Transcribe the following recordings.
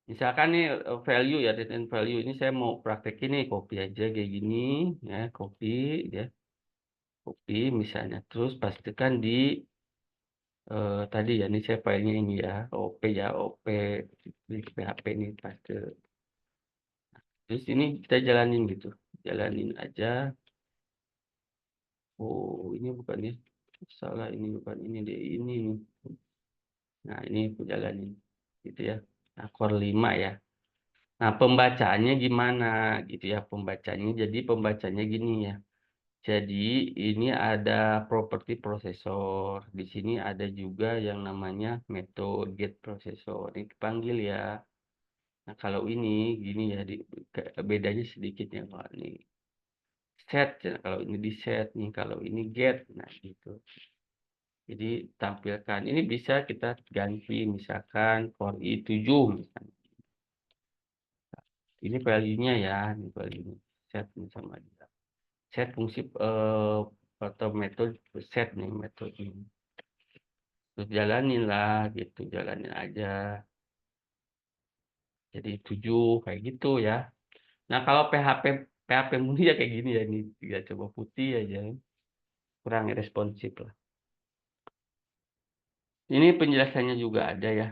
Misalkan nih value ya, return value ini saya mau praktekin nih, copy aja kayak gini ya, copy ya, copy misalnya, terus pastikan di tadi ya, ini saya filenya ini ya, OP ya, OP di PHP ini paste. Terus ini kita jalanin gitu, jalanin aja. Oh ini bukan ya, salah ini bukan ini deh, ini. Nah ini aku jalanin gitu ya. Nah core 5 ya. Nah pembacaannya gimana gitu ya, pembacanya. Jadi pembacanya gini ya. Jadi ini ada properti prosesor. Di sini ada juga yang namanya metode get prosesor. Ini dipanggil ya. Nah kalau ini gini ya, bedanya sedikit ya. Kalau ini set, ya. Kalau ini di set nih. Kalau ini get, nah gitu. Jadi tampilkan. Ini bisa kita ganti misalkan core i7 misalnya. Ini value-nya ya, ini value-nya. Set nih sama dia. Set fungsi atau metode set nih metode ini. Terus jalanin lah gitu, jalanin aja. Jadi 7 kayak gitu ya. Nah kalau PHP murni ya kayak gini ya, ini tiga coba putih aja, kurang responsif lah. Ini penjelasannya juga ada ya.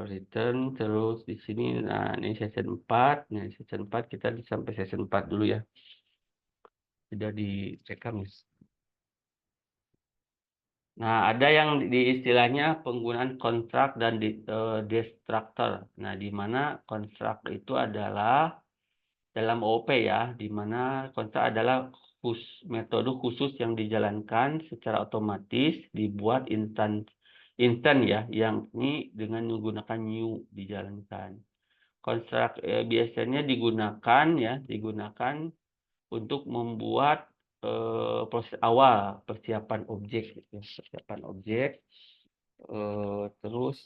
Return terus di sini. Nah ini season 4. Nah season 4 kita sampai season 4 dulu ya. Sudah direkam ya. Nah, ada yang di istilahnya penggunaan kontrak dan destructor. Nah, di mana kontrak itu adalah dalam OOP ya, di mana kontrak adalah metode khusus yang dijalankan secara otomatis, dibuat instan ya, yang ini dengan menggunakan new dijalankan. Kontrak biasanya digunakan untuk membuat proses awal persiapan objek, gitu ya. Persiapan objek, terus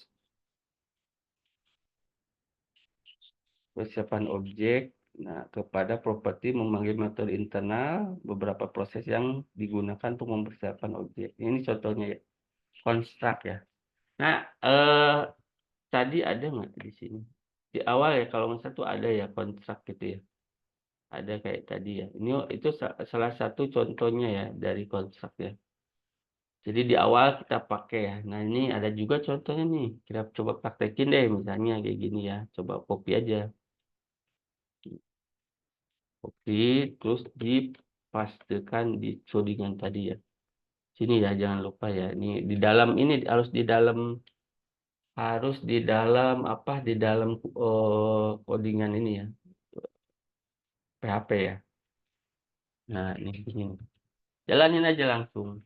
persiapan objek. Nah, kepada properti memanggil metode internal beberapa proses yang digunakan untuk mempersiapkan objek. Ini contohnya ya, construct ya. Nah, tadi ada nggak di sini? Di awal ya, kalau nggak salah tuh ada ya construct gitu ya. Ada kayak tadi ya. Ini itu salah satu contohnya ya dari construct ya. Jadi di awal kita pakai ya. Nah ini ada juga contohnya nih. Kita coba praktekin deh misalnya kayak gini ya. Coba copy aja. Copy terus dipastekan di codingan tadi ya. Sini ya jangan lupa ya. Ini di dalam ini harus di dalam apa? Di dalam codingan ini ya. PHP ya. Nah ini. Jalanin aja langsung.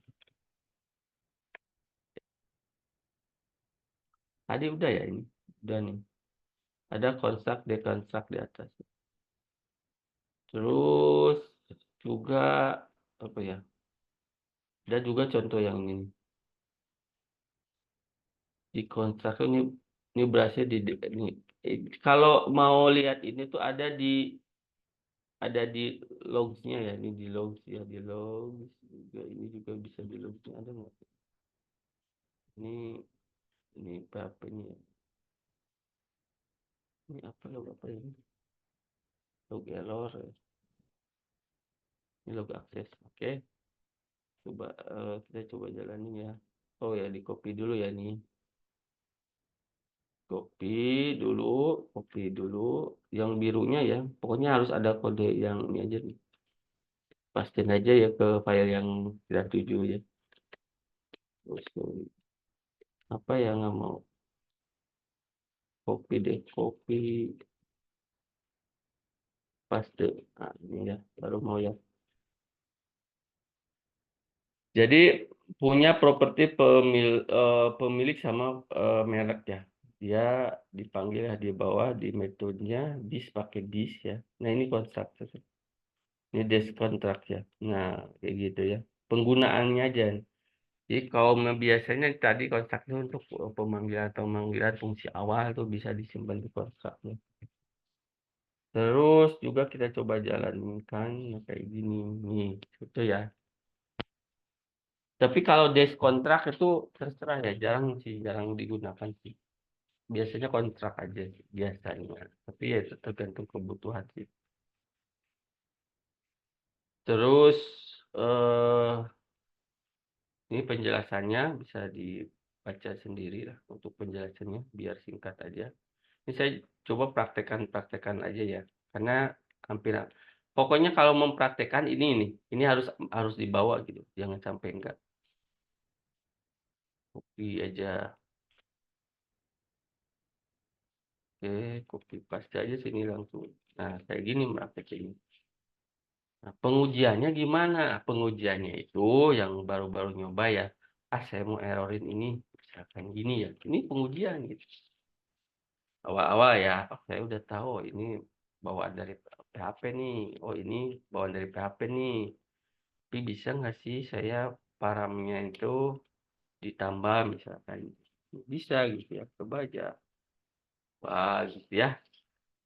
Tadi udah ya ini. Udah nih. Ada construct, deconstruct di atas. Terus juga apa ya? Ada juga contoh yang ini. Di kontrak ini berhasil ini. Kalau mau lihat ini tuh ada di logsnya ya. Ini di logs ya, di logs juga, ini juga bisa di logsnya ada nggak? Ini berapa ini ya? Ini apa ini? Log error ya. Ini log akses. Oke. Coba kita coba jalanin ya. Oh ya, di copy dulu ya nih. Copy dulu yang birunya ya. Pokoknya harus ada kode yang ini aja nih. Pastiin aja ya ke file yang kita tuju ya. Terus apa yang nggak mau? Copy deh, copy, paste. Nah, ini ya, baru mau ya. Jadi punya properti pemilik sama merek ya. Dia dipanggil ya di bawah di metodenya this pakai this ya. Nah ini constructor. Ini this contract ya. Nah kayak gitu ya. Penggunaannya aja. Jadi kalau biasanya tadi kontaknya untuk pemanggilan atau pemanggilan fungsi awal tuh bisa disimpan di kontaknya. Terus juga kita coba jalankan kayak gini nih, itu ya. Tapi kalau desk kontrak itu terserah ya, jarang digunakan sih. biasanya kontrak aja biasanya. Tapi ya itu tergantung kebutuhan sih. Terus ini penjelasannya bisa dibaca sendiri lah untuk penjelasannya biar singkat aja. Ini saya coba praktekkan aja ya. Karena hampir pokoknya kalau mempraktekkan ini harus dibawa gitu. Jangan sampai enggak. Copy aja. Oke, copy paste aja sini langsung. Nah, kayak gini prakteknya. Nah, pengujiannya gimana? Pengujiannya itu yang baru-baru nyoba ya. Saya mau erorin ini. Misalkan gini ya. Ini pengujian gitu. Awal-awal ya, saya udah tahu ini bawaan dari PHP nih. Oh, ini bawaan dari PHP nih. Tapi bisa nggak sih saya paramnya itu ditambah misalkan. Bisa gitu ya. Coba aja. Wah, gitu ya.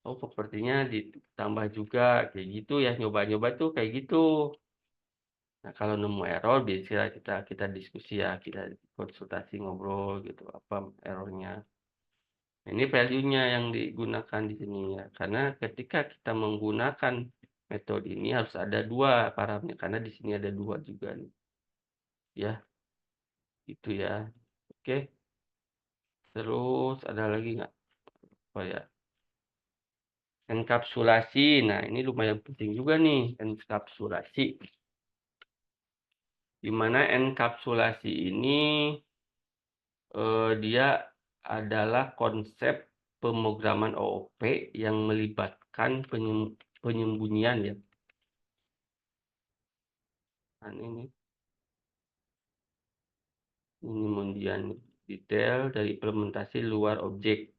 Oh, sepertinya ditambah juga kayak gitu ya. Nyoba-nyoba tuh kayak gitu. Nah, kalau nemu error bisa kita diskusi ya, kita konsultasi ngobrol gitu apa errornya. Nah, ini value-nya yang digunakan di sini ya. Karena ketika kita menggunakan metode ini harus ada dua parameter karena di sini ada dua juga nih. Ya, itu ya. Oke. Terus ada lagi nggak? Oh ya, enkapsulasi. Nah, ini lumayan penting juga nih, enkapsulasi. Di mana enkapsulasi ini dia adalah konsep pemrograman OOP yang melibatkan penyembunyian ya. Nah, ini penyembunyian detail dari implementasi luar objek.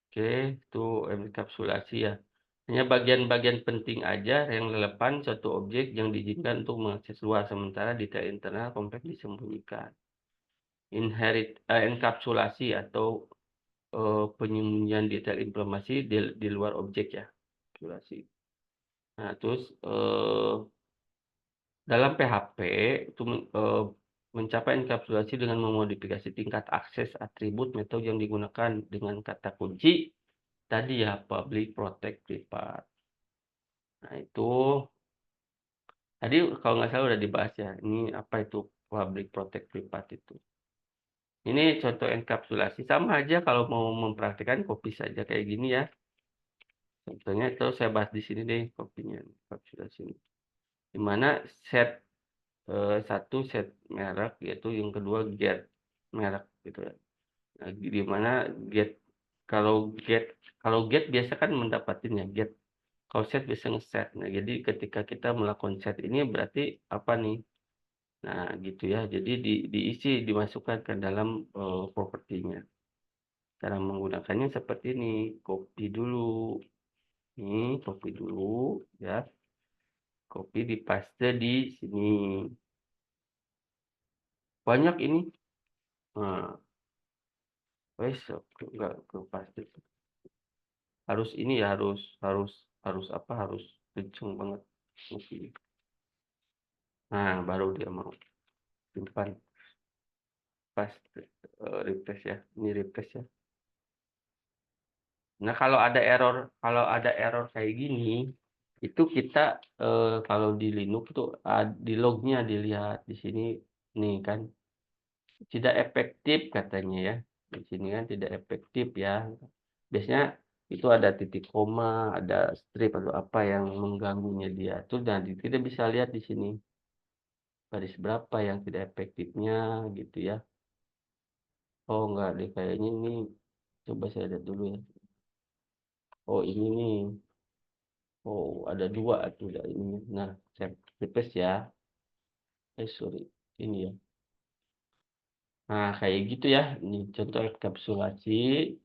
Oke, itu enkapsulasi ya. Hanya bagian-bagian penting aja yang relevan suatu objek yang diizinkan untuk mengakses luar, sementara detail internal kompleks disembunyikan. Enkapsulasi atau penyembunyian detail informasi di luar objek ya. Enkapsulasi. Nah, terus dalam PHP itu mencapai enkapsulasi dengan memodifikasi tingkat akses atribut metode yang digunakan dengan kata kunci tadi ya public, protect, private. Nah, itu tadi kalau nggak salah udah dibahas ya. Ini apa itu public, protect, private itu. Ini contoh enkapsulasi sama aja kalau mau mempraktikkan copy saja kayak gini ya. Contohnya itu saya bahas di sini deh kopinya enkapsulasi. Di mana set satu set merek yaitu yang kedua get merek gitu ya. Nah, di mana get kalau get biasa kan mendapatkan ya get. Kalau set bisa ngeset. Nah, jadi ketika kita melakukan set ini berarti apa nih? Nah, gitu ya. Jadi diisi dimasukkan ke dalam propertinya. Cara menggunakannya seperti ini. Copy dulu. Ini copy dulu ya. Copy di paste di sini. Banyak ini. Nah, wes enggak ke paste. Harus ini ya, harus apa? Harus kenceng banget. Copy. Nah, baru dia mau simpan paste refresh ya. Ini refresh ya. Nah, kalau ada error kayak gini, itu kita kalau di Linux tuh di lognya dilihat di sini nih kan tidak efektif katanya ya. Di sini kan tidak efektif ya. Biasanya itu ada titik koma, ada strip atau apa yang mengganggunya dia. Itu nanti kita bisa lihat di sini baris berapa yang tidak efektifnya gitu ya. Oh enggak deh kayaknya ini coba saya lihat dulu ya. Oh ini nih. Oh ada dua tuh ini. Nah saya request ya. Sorry ini ya. Nah kayak gitu ya. Ini contoh enkapsulasi.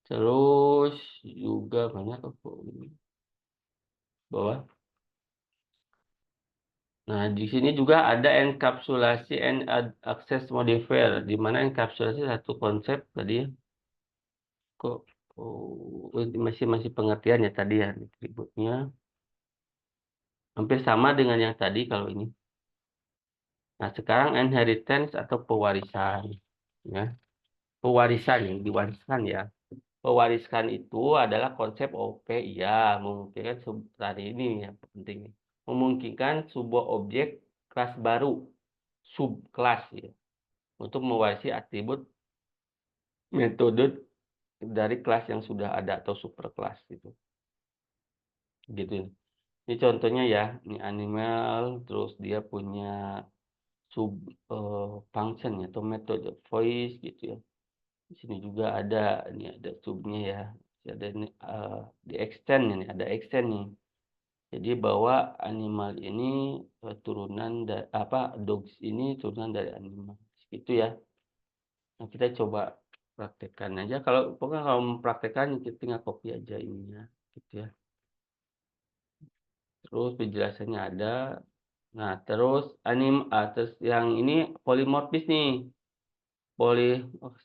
Terus juga banyak apa ini bawah. Nah, di sini juga ada enkapsulasi and access modifier, di mana enkapsulasi satu konsep tadi ya. Kok masih masih pengertian ya tadi ya atributnya. Hampir sama dengan yang tadi kalau ini. Nah, sekarang inheritance atau pewarisan ya. pewarisan yang diwariskan ya. Pewariskan itu adalah konsep OP, iya, memungkinkan tadi ini ya penting. Memungkinkan sebuah objek kelas baru, subkelas ya, untuk mewarisi atribut metode dari kelas yang sudah ada atau superkelas gitu. Gitu. Ini contohnya ya, ini animal, terus dia punya sub function ya, atau metode voice gitu ya. Di sini juga ada, ini ada subnya ya. Ada ini di extend ini, ada extend nih. Jadi bahwa animal ini turunan apa dogs ini turunan dari animal. Gitu ya. Nah, kita coba praktekkan aja. Pokoknya kalau mempraktekkan kita tinggal copy aja ininya gitu ya. Terus penjelasannya ada. Nah, terus terus yang ini polimorfis nih.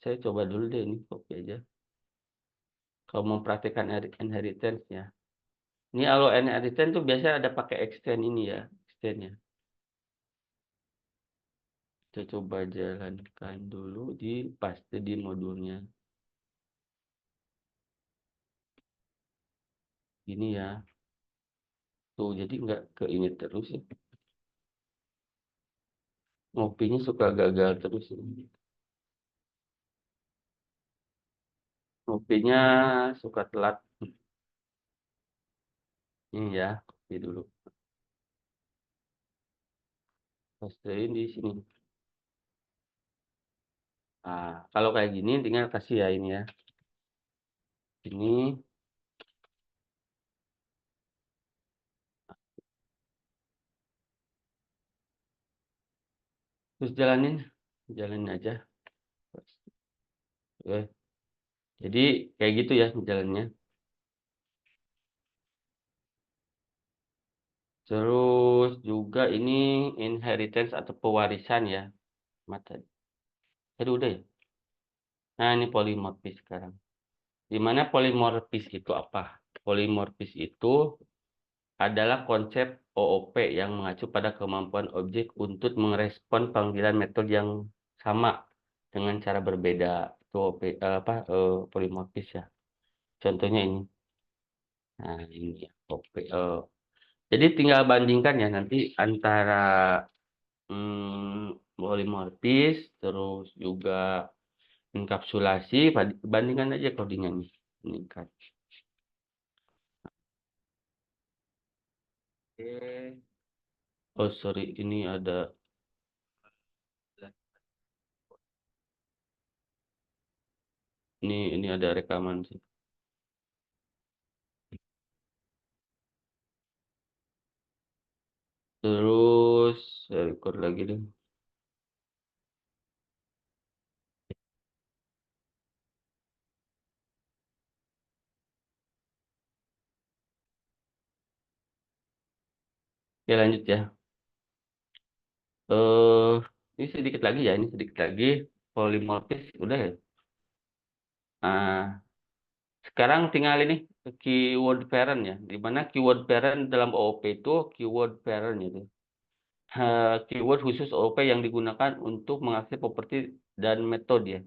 Saya coba dulu deh ini copy aja. Kalau mempraktekkan inheritance ya. Ini kalau inheritance tuh biasanya ada pakai extend ini ya, extendnya. Kita coba jalankan dulu di paste di modulnya. Ini ya. Tuh, jadi nggak ke ini terus ya. Ngopinya suka gagal terus ini. Ngopinya suka telat. Ini ya, copy dulu. Pastein di sini. Nah, kalau kayak gini tinggal kasih ya ini ya. Ini terus jalanin aja. Oke. Jadi kayak gitu ya jalannya. Terus juga ini inheritance atau pewarisan ya. Mata. Tadi udah ya. Nah, ini polimorfis sekarang. Di mana polimorfis itu apa? Polimorfis itu adalah konsep OOP yang mengacu pada kemampuan objek untuk merespon panggilan metode yang sama dengan cara berbeda. Itu polimorfis ya. Contohnya ini. Nah, ini ya. OP. Jadi tinggal bandingkan ya nanti antara polimorfis terus juga enkapsulasi, bandingkan aja codingannya. Meningkat. Oke. Oh sorry, ini ada ini ada rekaman sih. Terus saya record lagi deh. Ya lanjut ya. Eh ini sedikit lagi ya, ini sedikit lagi polimorfis udah ya. Nah, sekarang tinggal ini keyword parent ya. Di mana keyword parent dalam OOP itu keyword parent itu. Keyword khusus OOP yang digunakan untuk mengakses properti dan metode ya.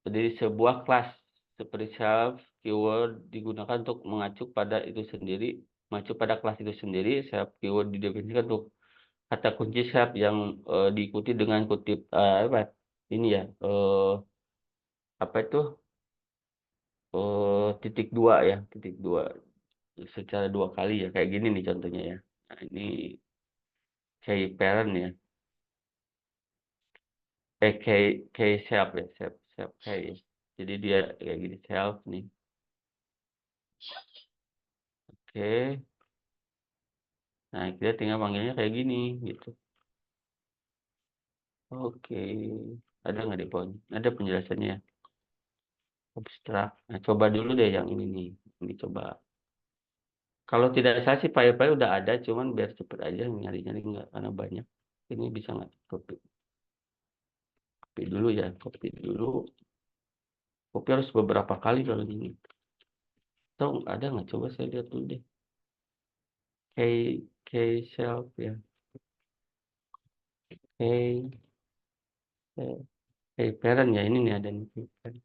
Jadi sebuah kelas seperti self keyword digunakan untuk mengacu pada itu sendiri, mengacu pada kelas itu sendiri. Self keyword didefinisikan untuk kata kunci self yang diikuti dengan kutip apa ini ya apa itu titik dua ya titik dua secara dua kali ya kayak gini nih contohnya ya. Nah, ini key parent ya key self ya self key ya. Jadi dia kayak gini self nih. Oke. Nah, kita tinggal panggilnya kayak gini, gitu. Oke. Ada nggak di poin? Ada penjelasannya. Abstrak. Nah, coba dulu deh yang ini nih. Ini coba. Kalau tidak salah sih file-file udah ada, cuman biar cepet aja nyari-nyari nggak karena banyak. Ini bisa nggak copy? Copy dulu ya, copy dulu. Copy harus beberapa kali kalau ini. Tahu ada nggak? Coba saya lihat dulu deh. K self ya. K self. Key parent ya, ini nih ada nih key parent.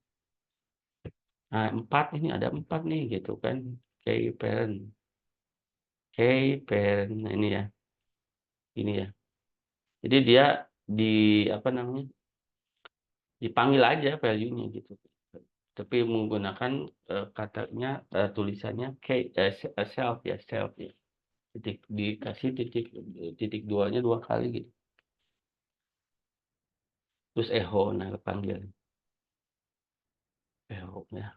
Nah, 4 ini ada 4 nih gitu kan, key parent. Key parent, nah ini ya. Jadi dia di apa namanya, dipanggil aja value-nya gitu. Tapi menggunakan, katanya, tulisannya self ya, self ya. Dikasih titik duanya 2 kali gitu. Terus echo, nah panggil echo ya.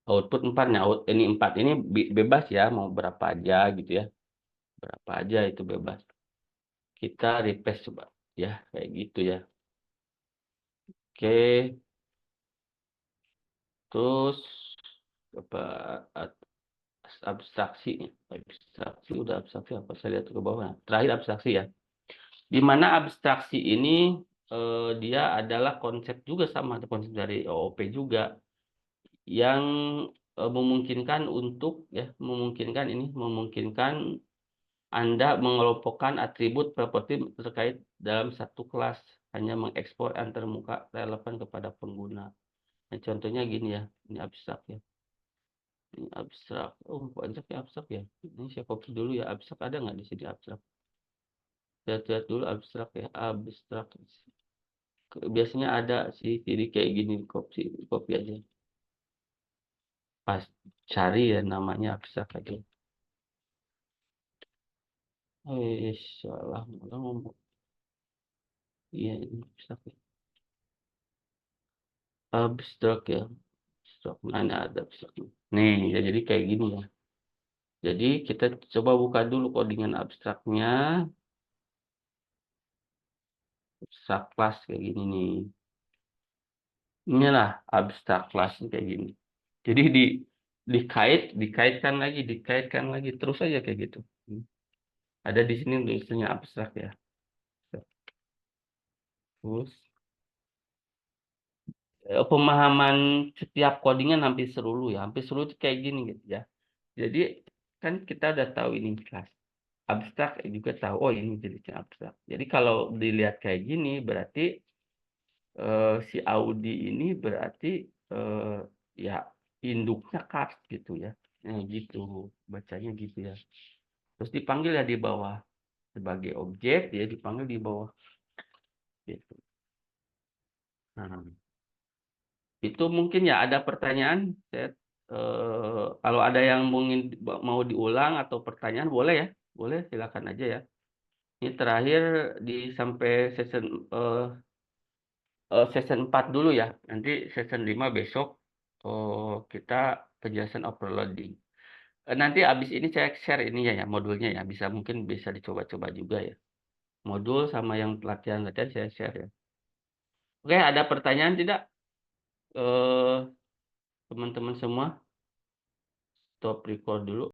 Output 4, nah ini 4 ini bebas ya, mau berapa aja gitu ya. Berapa aja itu bebas. Kita replace coba ya, kayak gitu ya. Oke, terus apa abstraksi udah abstraksi apa saya lihat ke bawah. Terakhir abstraksi ya. Di mana abstraksi ini dia adalah konsep juga sama konsep dari OOP juga yang memungkinkan untuk ya memungkinkan Anda mengelompokkan atribut properti terkait dalam satu kelas hanya mengekspor antar muka relevan kepada pengguna. Nah, contohnya gini ya, ini abstrak ya. Ini abstrak. Oh, banyak ya abstrak ya. Ini saya copy dulu ya. Abstrak ada nggak di sini abstrak? Lihat-lihat dulu abstrak ya. Abstrak. Biasanya ada sih. Jadi kayak gini copy aja. Pas cari ya namanya abstrak aja. Salah malah ngomong. Iya ini abstrak ya. Abstrak ya. Abstrak mana ada abstrak. Nih, ya jadi kayak gini ya. Jadi kita coba buka dulu codingan abstraknya. Abstrak class kayak gini nih. Inilah abstrak class kayak gini. Jadi dikaitkan lagi terus aja kayak gitu. Ada di sini tulisannya abstrak ya. Terus pemahaman setiap codingan hampir seluruh ya. Hampir seluruh itu kayak gini gitu ya. Jadi kan kita udah tahu ini kelas. Abstrak juga tahu oh ini jenisnya abstrak. Jadi kalau dilihat kayak gini berarti si Audi ini berarti ya induknya Cars gitu ya. Nah, gitu bacanya gitu ya. Terus dipanggil ya di bawah sebagai objek, dia dipanggil di bawah gitu. Nah, itu mungkin ya ada pertanyaan, kalau ada yang mau diulang atau pertanyaan boleh ya, boleh silakan aja ya. Ini terakhir di sampai season 4 dulu ya. Nanti season 5 besok kita penjelasan overloading. Nanti habis ini saya share ini ya modulnya ya, mungkin bisa dicoba-coba juga ya. Modul sama yang latihan-latihan saya share ya. Oke, ada pertanyaan tidak? Teman-teman semua, stop record dulu.